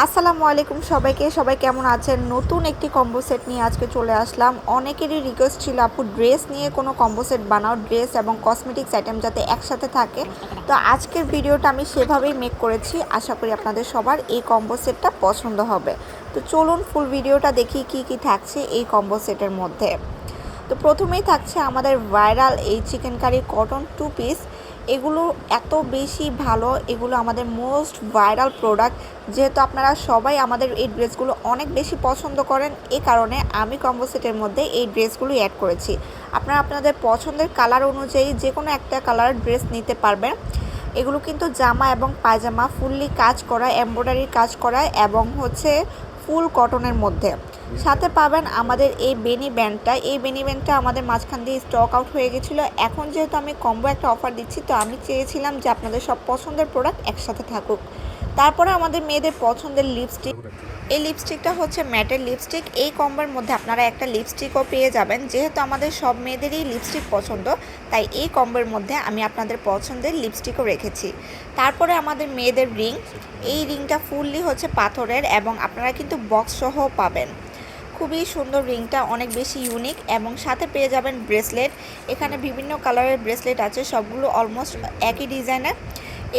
আসসালামু আলাইকুম সবাইকে। সবাই কেমন আছেন? নতুন একটি কম্বো সেট নিয়ে আজকে চলে আসলাম। অনেকেরই রিকোয়েস্ট ছিল আপু ড্রেস নিয়ে কোনো কম্বো সেট বানাও, ড্রেস এবং কসমেটিক্স আইটেম যাতে একসাথে থাকে। তো আজকের ভিডিওটা আমি সেভাবেই মেক করেছি। আশা করি আপনাদের সবার এই কম্বো সেটটা পছন্দ হবে। তো চলুন ফুল ভিডিওটা দেখি কি কি থাকছে এই কম্বো সেটের মধ্যে। তো প্রথমেই থাকছে আমাদের ভাইরাল এই চিকেন কারি কটন 2 পিস। এগুলো এত বেশি ভালো, এগুলো আমাদের মোস্ট ভাইরাল প্রোডাক্ট। যেহেতু আপনারা সবাই আমাদের এই ড্রেসগুলো অনেক বেশি পছন্দ করেন, এই কারণে আমি কম্বো সেটের মধ্যে এই ড্রেসগুলো অ্যাড করেছি। আপনারা আপনাদের পছন্দের কালার অনুযায়ী যে কোনো একটা কালার ড্রেস নিতে পারবেন। এগুলো কিন্তু জামা এবং পায়জামা ফুললি কাজ করা, এমব্রয়ডারির কাজ করা এবং হচ্ছে ফুল কটনের মধ্যে। সাথে পাবেন আমাদের এই বেনি ব্যান্ডটা। এই বেনি ব্যান্ডটা আমাদের মাঝখান দিয়ে স্টক আউট হয়ে গেছিলো। এখন যেহেতু আমি কম্বো একটা অফার দিচ্ছি, তো আমি চেয়েছিলাম যে আপনাদের সব পছন্দের প্রোডাক্ট একসাথে থাকুক। তারপরে আমাদের মেয়েদের পছন্দের লিপস্টিক। এই লিপস্টিকটা হচ্ছে ম্যাটের লিপস্টিক। এই কম্বোর মধ্যে আপনারা একটা লিপস্টিকও পেয়ে যাবেন। যেহেতু আমাদের সব মেয়েদেরই লিপস্টিক পছন্দ, তাই এই কম্বোর মধ্যে আমি আপনাদের পছন্দের লিপস্টিকও রেখেছি। তারপরে আমাদের মেয়েদের রিং। এই রিংটা ফুললি হচ্ছে পাথরের এবং আপনারা কিন্তু বক্স সহ পাবেন। খুবই সুন্দর রিংটা, অনেক বেশি ইউনিক। এবং সাথে পেয়ে যাবেন ব্রেসলেট। এখানে বিভিন্ন কালারের ব্রেসলেট আছে, সবগুলো অলমোস্ট একই ডিজাইনের।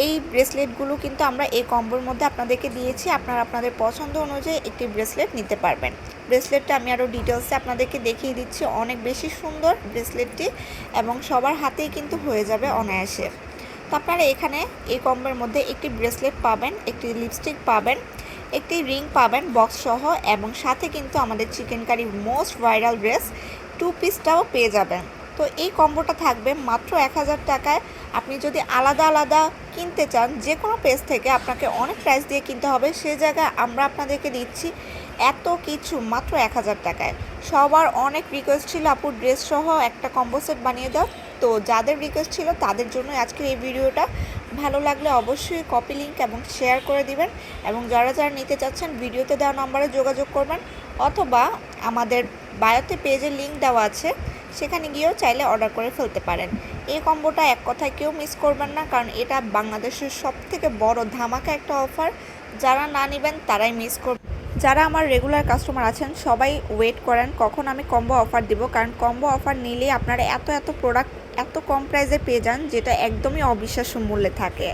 এই ব্রেসলেটগুলো কিন্তু আমরা এই কম্বোর মধ্যে আপনাদেরকে দিয়েছি। আপনারা আপনাদের পছন্দ অনুযায়ী একটি ব্রেসলেট নিতে পারবেন। ব্রেসলেটটা আমি আরও ডিটেলসে আপনাদেরকে দেখিয়ে দিচ্ছি। অনেক বেশি সুন্দর ব্রেসলেটটি এবং সবার হাতেই কিন্তু হয়ে যাবে অনায়াসে। তো আপনারা এখানে এই কম্বোর মধ্যে একটি ব্রেসলেট পাবেন, একটি লিপস্টিক পাবেন, একটি রিং পাবেন বক্স সহ এবং সাথে কিন্তু আমাদের chicken curry most viral dress 2 পিসটাও পেয়ে যাবেন। তো এই কম্বোটা থাকবে মাত্র 1000 টাকায়। আপনি যদি আলাদা আলাদা কিনতে চান, যে কোনো পেজ থেকে আপনাকে অনেক প্রাইস দিয়ে কিনতে হবে, সে জায়গায় আমরা আপনাদেরকে দিচ্ছি এত কিছু মাত্র 1000 টাকায়। সবার অনেক রিকোয়েস্ট ছিল আপু ড্রেস সহ একটা কম্বো সেট বানিয়ে দাও। তো যাদের রিকোয়েস্ট ছিল তাদের জন্য আজকের এই ভিডিওটা। ভালো লাগলে অবশ্যই কপি লিঙ্ক এবং শেয়ার করে দিবেন। এবং যারা যারা নিতে চাচ্ছেন ভিডিওতে দেওয়া নম্বরে যোগাযোগ করবেন, অথবা আমাদের বায়োতে পেজের লিঙ্ক দেওয়া আছে, সেখানে গিয়েও চাইলে অর্ডার করে ফেলতে পারেন। এই কম্বোটা এক কথায় কেউ মিস করবেন না, কারণ এটা বাংলাদেশের সবথেকে বড় ধামাকা একটা অফার। যারা না নেবেন তারাই মিস করবেন। যারা আমার রেগুলার কাস্টমার আছেন সবাই ওয়েট করেন কখন আমি কম্বো অফার দিব, কারণ কম্বো অফার নিলে আপনারা এত প্রোডাক্ট এত কম প্রাইসে পেয়ে যান, যেটা একদমই অবিশ্বাস্য মূল্যে থাকে।